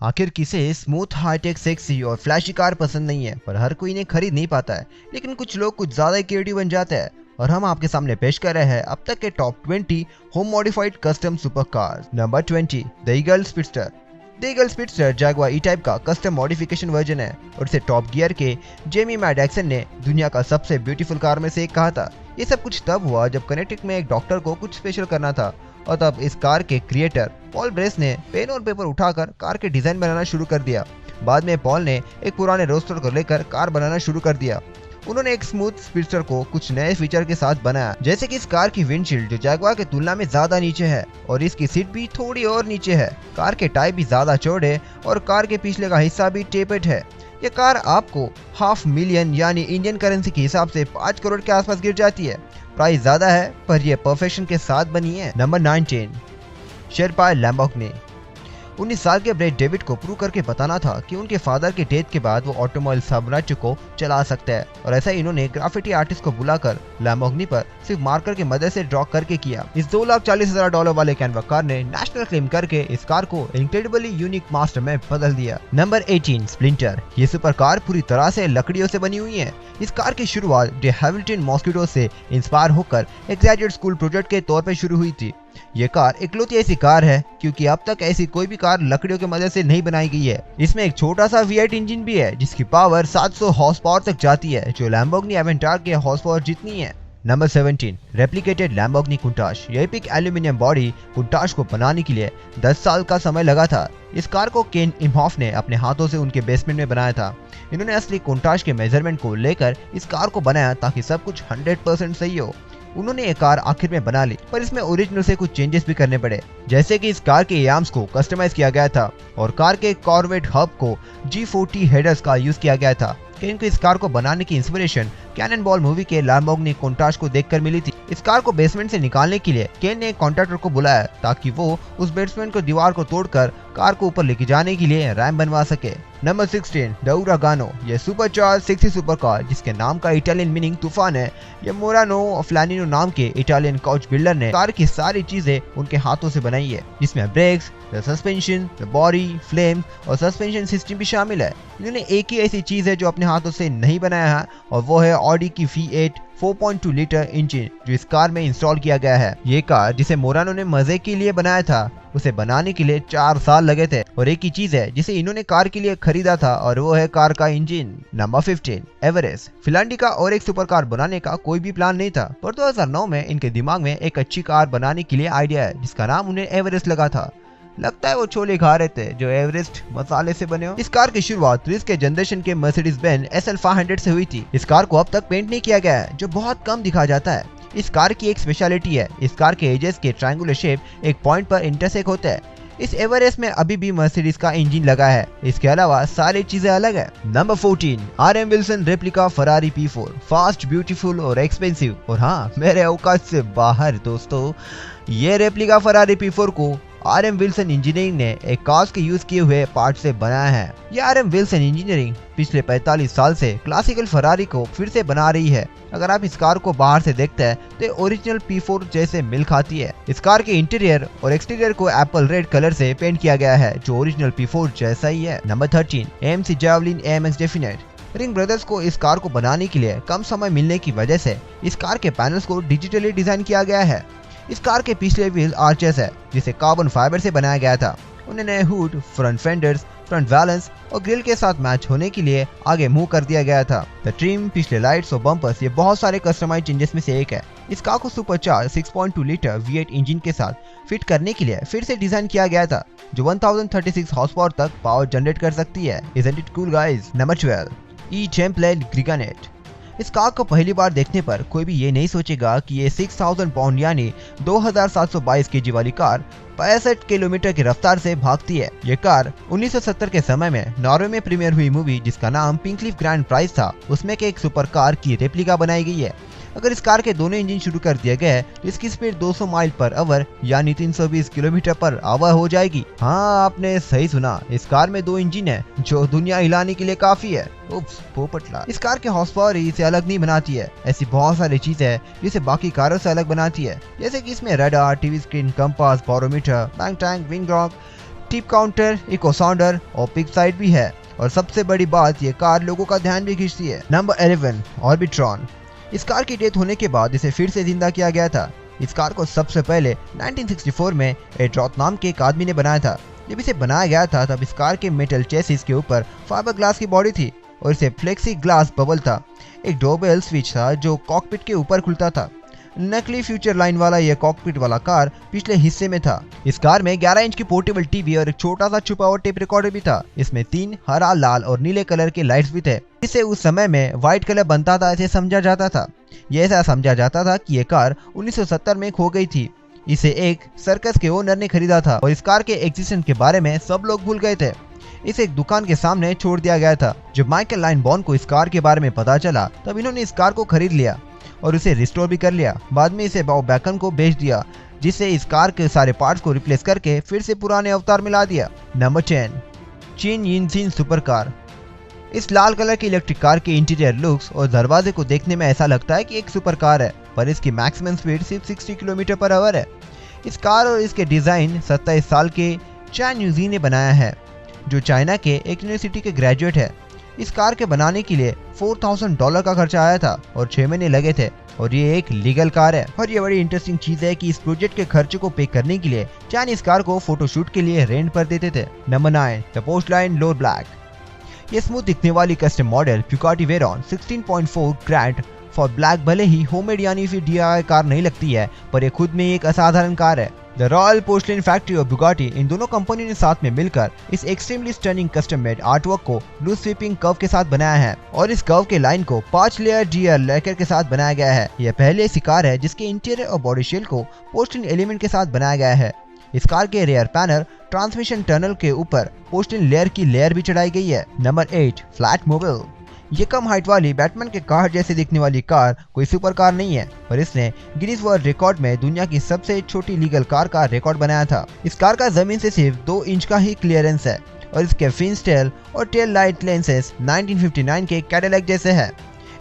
आखिर किसे smooth hi tech sexy और फ्लैशी कार पसंद नहीं है, पर हर कोई इन्हें खरीद नहीं पाता है। लेकिन कुछ लोग कुछ ज्यादा ही क्रिएटिव बन जाते हैं और हम आपके सामने पेश कर रहे हैं अब तक के top 20 home modified custom super cars. Number 20, the Eagle Speedster. The Eagle Speedster Jaguar E type का कस्टम मॉडिफिकेशन वर्जन है और इसे टॉप गियर के जेमी मैडैक्सन ने दुनिया का सबसे ब्यूटीफुल कार में से एक कहा था। ये सब कुछ तब हुआ जब कनेक्टिकट में एक डॉक्टर को कुछ स्पेशल करना था और तब इस कार के क्रिएटर पॉल ब्रेस ने पेन और पेपर उठाकर कार के डिजाइन बनाना शुरू कर दिया। बाद में पॉल ने एक पुराने रोस्टर को लेकर कार बनाना शुरू कर दिया। उन्होंने एक स्मूथ स्पीडस्टर को कुछ नए फीचर के साथ बनाया, जैसे कि इस कार की विंडशील्ड जो जैगुआर की तुलना में ज्यादा नीचे है और इसकी सीट भी थोड़ी और नीचे है। कार के टायर भी ज्यादा चौड़े और कार के पिछले का हिस्सा भी टेपर्ड है। ये कार आपको $500,000 यानी इंडियन करेंसी के हिसाब से 5 करोड़ के आसपास गिर जाती है। प्राइस ज्यादा है पर यह परफेक्शन के साथ बनी है। Number 19, Sherpa Lamborghini. 19 साल के ब्रैड डेविड को प्रूव करके बताना था कि उनके फादर के डेथ के बाद वो ऑटोमोबाइल साम्राज्य को चला सकता है और ऐसा इन्होंने ग्राफिटी आर्टिस्ट को बुलाकर लैम्बोर्गिनी पर सिर्फ मार्कर की मदद से ड्रॉ करके किया। इस $2,40,000 वाले कैनवा कार ने नेशनल क्लेम करके इस कार को इनक्रेडिबली यूनिक मास्टर में बदल दिया। Number 18, splinter. ये सुपर कार पूरी तरह से लकड़ियों से बनी हुई है। इस कार की शुरुआत डे हैविल्टन मॉस्किटो से इंस्पायर होकर एक ग्रेजुएट स्कूल प्रोजेक्ट के तौर पर शुरू हुई थी। ये कार इकलौती ऐसी कार है क्योंकि अब तक ऐसी कोई भी कार लकड़ियों की मदद से नहीं बनाई गई है। इसमें एक छोटा सा V8 इंजन भी है जिसकी पावर 700 हॉर्स पावर तक जाती है, जो लैम्बोर्गिनी एवेंटार के हॉर्स पावर जितनी है। Number 17, replicated Lamborghini Countach. ये एपिक एल्यूमिनियम बॉडी कुंटाश को बनाने के लिए 10 साल का समय लगा था। इस कार को केन इमहॉफ ने अपने हाथों से उनके बेसमेंट में बनाया था। इन्होंने असली कुंटाश के मेजरमेंट को लेकर इस कार को बनाया ताकि सब कुछ 100% सही हो। उन्होंने ये कार आखिर में बना ली, पर इसमें ओरिजिनल से कुछ चेंजेस भी करने पड़े, जैसे कि इस कार के आर्म्स को कस्टमाइज किया गया था और कार के कॉर्वेट हब को G40 हेडर्स का यूज किया गया था। केन को इस कार को बनाने की इंस्पिरेशन कैननबॉल मूवी के लैम्बोर्गिनी कुंटाश को देखकर मिली थी। इस कार को बेसमेंट से निकालने के लिए केन ने एक कॉन्ट्रैक्टर को बुलाया ताकि वो उस बेसमेंट को दीवार को तोड़कर कार को ऊपर लेके जाने के लिए रैंप बनवा सके। Number 16, the Uragano. ये सुपरचार्ज 60 सुपर कार जिसके नाम का इटालियन मीनिंग तूफान है। ये मोरानो फ्लैनिनो नाम के इटालियन काउच बिल्डर ने कार की सारी चीजें उनके हाथों से बनाई है, जिसमें ब्रेक्स, सस्पेंशन, बॉडी, फ्लेम और सस्पेंशन सिस्टम भी शामिल है। इन्होंने एक ही ऐसी चीज है जो अपने हाथों से नहीं बनाया है और वो है ऑडी की V8 4.2 लीटर इंजन जो इस कार में इंस्टॉल किया गया है। ये कार जिसे मोरानो ने मजे के लिए बनाया था, उसे बनाने के लिए 4 साल लगे थे और एक ही चीज है जिसे इन्होंने कार के लिए खरीदा था और वो है कार का इंजन। Number 15, Everest. फिनलैंड का और एक सुपर कार बनाने का कोई भी प्लान नहीं था, पर 2009 में इनके दिमाग में एक अच्छी कार बनाने के लिए आइडिया है जिसका नाम उन्हें एवरेस्ट लगा था। लगता है वो छोले खा रहे थे जो एवरेस्ट मसाले से बने हो। इस कार की शुरुआत रिस के जनरेशन के मर्सिडीज बेंज SL 500 से हुई थी। इस कार को अब तक पेंट नहीं किया गया है, जो बहुत कम दिखा जाता है। इस कार की एक स्पेशलिटी है, इस कार के एजेस के ट्रायंगुलर शेप एक पॉइंट पर इंटरसेक्ट होते हैं। इस एवरेस्ट में अभी भी मर्सिडीज का इंजन लगा है, इसके अलावा सारी चीजें अलग है। Number 14, RM Wilson replica Ferrari P4। Fast, beautiful और एक्सपेंसिव, और हाँ, मेरे औकात से बाहर दोस्तों। ये रेप्लिका फरारी P4 को RM विल्सन इंजीनियरिंग ने एक कार्स के यूज किए हुए पार्ट से बनाया है। ये RM विल्सन इंजीनियरिंग पिछले 45 साल से क्लासिकल फरारी को फिर से बना रही है। अगर आप इस कार को बाहर से देखते हैं तो ओरिजिनल P4 जैसे मिल खाती है। इस कार के इंटीरियर और एक्सटीरियर को एप्पल रेड कलर से पेंट किया गया है, जो ओरिजिनल P4 जैसा ही है। Number 13, AMC javelin AMX definite. Ring brothers को इस कार को बनाने के लिए कम समय मिलने की वजह से इस कार के पैनल्स को डिजिटली डिजाइन किया गया है। इस कार के पिछले व्हील आर्चेस है जिसे कार्बन फाइबर से बनाया गया था। उन्हें नए hood, front fenders, front valence और ग्रिल के साथ मैच होने के लिए आगे मूव कर दिया गया था। द ट्रिम, पिछले लाइट्स और बम्पर्स, ये बहुत सारे कस्टमाइज चेंजेस में से एक है। इस कार को सुपरचार्ज 6.2 लीटर V8 इंजन के साथ फिट करने के लिए फिर से डिजाइन किया गया था, जो 1036 हॉर्स पावर तक पावर जनरेट कर सकती है। Isn't it cool guys? Number 12, E-Template Giganet। इस कार को पहली बार देखने पर कोई भी ये नहीं सोचेगा कि ये 6000 पाउंड यानी 2722 kg वाली कार 65 किलोमीटर की रफ्तार से भागती है। ये कार 1970 के समय में नॉर्वे में प्रीमियर हुई मूवी जिसका नाम पिंकलीफ ग्रैंड प्राइज था, उसमें के एक सुपर कार की रेप्लिका बनाई गई है। अगर इस कार के दोनों इंजन शुरू कर दिए गए तो इसकी स्पीड 200 माइल पर आवर यानी 320 किलोमीटर पर आवर हो जाएगी। हाँ, आपने सही सुना, इस कार में 2 इंजन है जो दुनिया हिलाने के लिए काफी है। उप्स, पोपटला। इस कार के हॉर्स पावर इसे अलग नहीं बनाती है। ऐसी बहुत सारी चीजें हैं जिसे बाकी कारों से अलग बनाती है, जैसे कि इसमें radar, TV screen, compass, barometer, bank tank, wing rock, steep counter, echo sounder और पिक साइड भी है। और सबसे बड़ी बात, ये कार लोगों का ध्यान भी खींचती है। नंबर 11 ऑर्बिट्रॉन। इस कार की डेथ होने के बाद इसे फिर से जिंदा किया गया था। इस कार को सबसे पहले 1964 में एड्रॉथ नाम के एक आदमी ने बनाया था। जब इसे बनाया गया था तब इस कार के मेटल चेसिस के ऊपर फाइबर ग्लास की बॉडी थी और इसे फ्लेक्सी ग्लास बबल था। एक डोरबेल स्विच था जो कॉकपिट के ऊपर खुलता था। नकली फ्यूचर लाइन वाला यह कॉकपिट वाला कार पिछले हिस्से में था। इस कार में 11 इंच की पोर्टेबल टीवी और एक छोटा सा छुपा हुआ टेप रिकॉर्डर भी था। इसमें 3 हरा, लाल और नीले कलर के लाइट्स भी थे। इसे उस समय में व्हाइट कलर बनता था ऐसे समझा जाता था। ये ऐसा समझा जाता था कि यह कार 1970 में खो गई थी। इसे एक सर्कस के ओनर ने खरीदा था और इस कार के एग्जिस्टेंस के बारे में सब लोग भूल गए थे। इसे एक दुकान के सामने छोड़ दिया गया था। जब माइकल लाइन बॉन्ड को इस कार के बारे में पता चला तब इन्होंने इस कार को खरीद लिया और उसे रिस्टोर भी कर लिया। बाद में इसे बॉब बैकन को बेच दिया, जिससे इस कार के सारे पार्ट्स को रिप्लेस करके फिर से पुराने अवतार में ला दिया। नंबर 10 चिन यिनजिन सुपर कार। इस लाल कलर की इलेक्ट्रिक कार के इंटीरियर लुक्स और दरवाजे को देखने में ऐसा लगता है कि एक सुपर कार है, पर इसकी मैक्सिमम स्पीड सिर्फ 60 किलोमीटर पर आवर है। इस कार और इसके डिजाइन 27 साल के चैन यूजी ने बनाया है, जो चाइना के एक यूनिवर्सिटी के ग्रेजुएट है। इस कार के बनाने के लिए $4000 का खर्चा आया था और 6 महीने लगे थे और ये एक लीगल कार है। और ये बड़ी इंटरेस्टिंग चीज है कि इस प्रोजेक्ट के खर्चे को पे करने के लिए चैन इस कार को फोटोशूट के लिए रेंट पर देते थे। नंबर 9 द पोर्टलैंड लोर ब्लैक। ये स्मूथ दिखने वाली custom model Bugatti Veyron 16.4 grand for black भले ही होममेड यानी फिर DIY कार नहीं लगती है, पर ये खुद में एक असाधारण कार है। द रॉयल पोर्टलैंड फैक्ट्री और बुगाटी, इन दोनों कंपनियों ने साथ में मिलकर इस extremely stunning custom made artwork को ब्लू स्वीपिंग कर्व के साथ बनाया है और इस कर्व के लाइन को 5 लेयर DL लेकर के साथ बनाया गया है। यह पहले ऐसी कार है जिसके इंटीरियर और बॉडी शेल को पोर्टलैंड एलिमेंट के साथ बनाया गया है। इस कार के रेयर पैनल ट्रांसमिशन टनल के ऊपर पोर्टलैंड लेयर की लेयर भी चढ़ाई गई है। Number 8 flatmobile. ये कम हाइट वाली बैटमैन के कार जैसे दिखने वाली कार कोई सुपर कार नहीं है, पर इसने गिनीज वर्ल्ड रिकॉर्ड में दुनिया की सबसे छोटी लीगल कार का रिकॉर्ड बनाया था। इस कार का जमीन से सिर्फ 2 इंच का ही क्लियरेंस है और इसके फिन्स टेल और टेल लाइट लेंसेस 1959 के कैडिलैक जैसे है।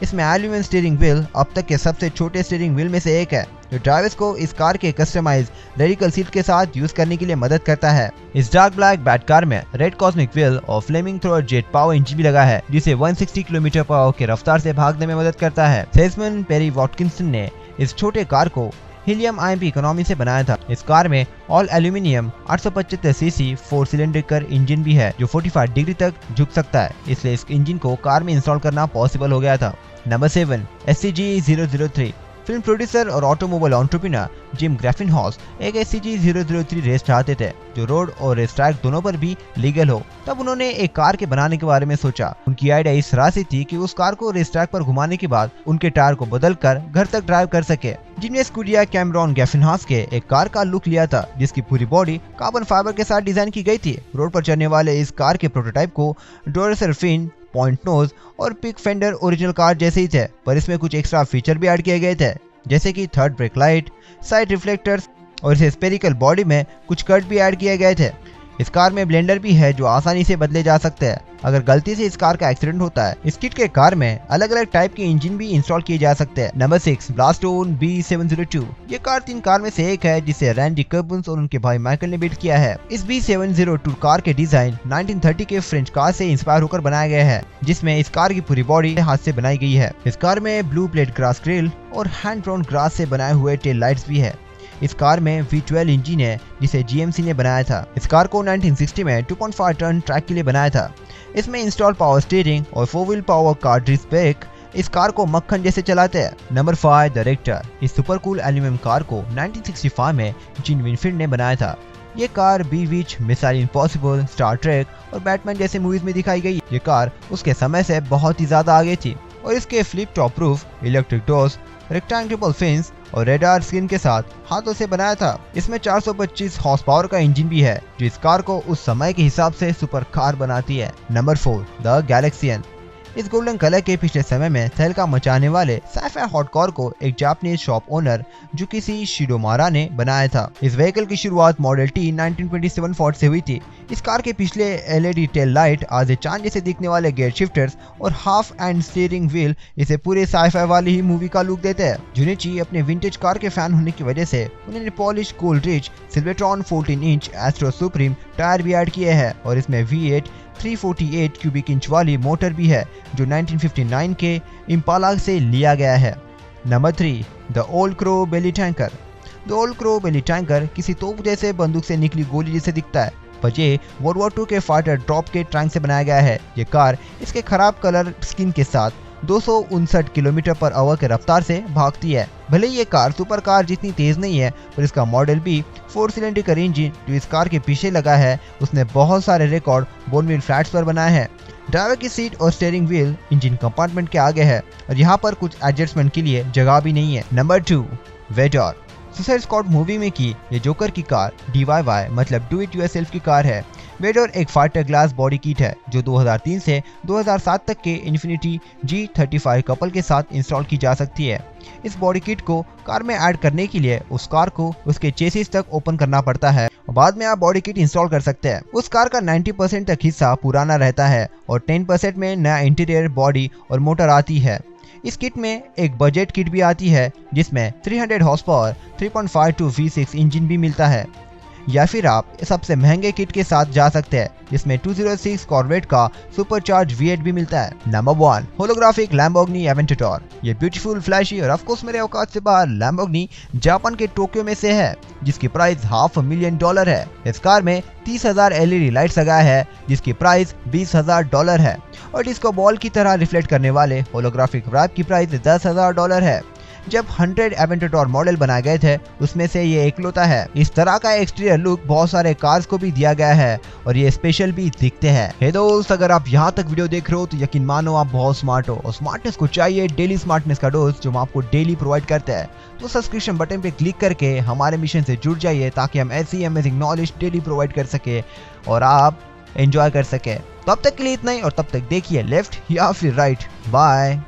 इसमें एल्यूमिनियम स्टीयरिंग व्हील अब तक के सबसे छोटे स्टीयरिंग व्हील में से एक है, जो ड्राइवर्स को इस कार के कस्टमाइज रेडिकल सीट के साथ यूज करने के लिए मदद करता है। इस डार्क ब्लैक बैट कार में रेड कॉस्मिक व्हील और flaming thrower jet power engine भी लगा है, जिसे 160 किलोमीटर पर आवर के रफ्तार से भागने में मदद करता है। सेल्समैन पेरी वॉटकिंसन ने इस छोटे कार को हीलियम IMP इकोनॉमी से बनाया था। इस कार में all aluminium 875 CC 4 cylinder engine भी है, जो 45 डिग्री तक झुक सकता है, इसलिए इस इंजन को कार में इंस्टॉल करना पॉसिबल हो गया था। Number 7 SCG-003। फिल्म प्रोड्यूसर और ऑटोमोबाइल एंटरप्रेन्योर जिम ग्रैफिनहाउस एक SCG-003 रेस चाहते थे जो रोड और रेस ट्रैक दोनों पर भी लीगल हो। तब उन्होंने एक कार के बनाने के बारे में सोचा। उनकी आइडिया इस तरह से थी कि उस कार को रेस ट्रैक पर घुमाने के बाद उनके टायर को बदलकर घर तक ड्राइव कर सके। जिम ने स्कूडिया कैमरॉन ग्रैफिनहाउस के एक कार का लुक लिया था, जिसकी पूरी बॉडी कार्बन फाइबर के साथ डिजाइन की गई थी। रोड पर चलने वाले इस कार के प्रोटोटाइप को डोरसल फिन, पॉइंट नोज और पिक फेंडर ओरिजिनल कार जैसे ही थे, पर इसमें कुछ एक्स्ट्रा फीचर भी ऐड किए गए थे, जैसे कि third brake light, side reflectors और इस स्पेरिकल बॉडी में कुछ कट भी ऐड किए गए थे। इस कार में ब्लेंडर भी है जो आसानी से बदले जा सकते हैं अगर गलती से इस कार का एक्सीडेंट होता है। इस किट के कार में अलग अलग टाइप के इंजन भी इंस्टॉल किए जा सकते हैं। Number 6 ब्लास्टोन B702। ये कार 3 कार में से एक है जिसे रैंडी कर्बन्स और उनके भाई माइकल ने बिल्ड किया है। इस B702 कार के डिजाइन 1930 के फ्रेंच कार से इंस्पायर होकर बनाया गया है, जिसमें इस कार की पूरी बॉडी हाथ से बनाई गई है। इस कार में ब्लू प्लेट ग्रास ग्रिल और हैंड ड्रोन ग्रास से बनाए हुए टेल लाइट्स भी है। इस कार में V12 इंजन है जिसे GMC ने बनाया था। इस कार को 1960 में 2.5 टन ट्रैक के लिए बनाया था। इसमें इंस्टॉल पावर स्टीयरिंग और 4 wheel power car disc brake इस कार को मक्खन जैसे चलाते हैं। Number 5 the reactor. इस सुपर कूल एल्यूमिनियम कार को 1965 में जीन विनफील्ड ने बनाया था। ये car bewitched, mission impossible, star trek और बैटमैन जैसे मूवीज में दिखाई गई। ये कार उसके समय से बहुत ही ज्यादा आगे थी और इसके flip top roof, electric doors, rectangle fins और रेडार स्क्रीन के साथ हाथों से बनाया था। इसमें 425 हॉर्स पावर का इंजन भी है, जो इस कार को उस समय के हिसाब से सुपर कार बनाती है। Number 4 the Galaxian. इस गोल्डन कलर के पिछले समय में तहलका मचाने वाले साइफाई हॉटकॉर को एक जापानीज शॉप ओनर जुकिसी शिडोमारा ने बनाया था। इस व्हीकल की शुरुआत मॉडल टी 1927 फोर्ड से हुई थी। इस कार के पिछले एलईडी टेल लाइट, आधे चांद जैसे दिखने वाले गियर शिफ्टर्स और हाफ एंड स्टीयरिंग व्हील इसे पूरे साइफाई वाली ही मूवी का लुक देते हैं। जुनिची अपने विंटेज कार के फैन होने की वजह से उन्होंने polish gold rich Silvertron 14 inch Astro Supreme tyre भी ऐड किए हैं और इसमें V8 348 क्यूबिक इंच वाली मोटर भी है जो 1959 के इम्पाला से लिया गया है। Number 3, the old crow belly tanker. The old crow belly tanker किसी तोप जैसे बंदूक से निकली गोली जैसे दिखता है, पर ये वर्ल्ड वॉर 2 के फाइटर ड्रॉप के टैंक से बनाया गया है। ये कार इसके खराब कलर स्किन के साथ 259 किलोमीटर पर आवर के रफ्तार से भागती है। भले ये कार सुपर कार जितनी तेज नहीं है, पर इसका मॉडल भी 4 सिलेंडर इंजन जो इस कार के पीछे लगा है उसने बहुत सारे रिकॉर्ड बोनविल फ्लैट्स पर बनाए हैं। ड्राइवर की सीट और स्टीयरिंग व्हील इंजन कंपार्टमेंट के आगे है और यहाँ पर कुछ एडजस्टमेंट के लिए जगह भी नहीं है। नंबर 2, वेडॉर। सुसाइड स्क्वाड मूवी में की ये जोकर की कार DIY मतलब डू इट योरसेल्फ की कार है। वेडॉर एक फाइटर ग्लास बॉडी किट है जो 2003 से 2007 तक के इन्फिनिटी G35 कपल के साथ इंस्टॉल की जा सकती है। इस बॉडी किट को कार में ऐड करने के लिए उस कार को उसके चेसिस तक ओपन करना पड़ता है और बाद में आप बॉडी किट इंस्टॉल कर सकते हैं। उस कार का 90% तक हिस्सा पुराना रहता है और 10% में नया इंटीरियर, बॉडी और मोटर आती है। इस किट में एक बजट किट भी आती है जिसमें 300 हॉर्स पावर 3.52 V6 इंजन भी मिलता है, या फिर आप सबसे महंगे किट के साथ जा सकते हैं जिसमें 206 कॉर्वेट का सुपरचार्ज V8 भी मिलता है। Number 1, holographic Lamborghini Aventador. ये ब्यूटीफुल, फ्लैशी और ऑफ कोर्स मेरे औकात से बाहर लैम्बोर्गिनी जापान के टोक्यो में से है जिसकी प्राइस $500,000 है। इस कार में 30,000 LED लाइट्स लगाया है जिसकी प्राइस $20,000 है और डिस्को बॉल की तरह रिफ्लेक्ट करने वाले होलोग्राफिक रैप की प्राइस $10,000 है। जब 100 एवेंटडोर मॉडल बनाए गए थे उसमें से ये इकलौता है। इस तरह का एक्सटीरियर लुक बहुत सारे कार्स को भी दिया गया है और ये स्पेशल भी दिखते हैं। हे दोस्त, अगर आप यहाँ तक वीडियो देख रहे हो तो यकीन मानो आप बहुत स्मार्ट हो और स्मार्टनेस को चाहिए डेली स्मार्टनेस का डोज जो हम आपको डेली प्रोवाइड करते हैं। तो सब्सक्रिप्शन बटन पे क्लिक करके हमारे मिशन से जुड़ जाइए ताकि हम ऐसी अमेजिंग नॉलेज डेली प्रोवाइड कर सके और आप एंजॉय कर सके। तब तक के लिए इतना ही और तब तक देखिए लेफ्ट या फिर राइट। बाय।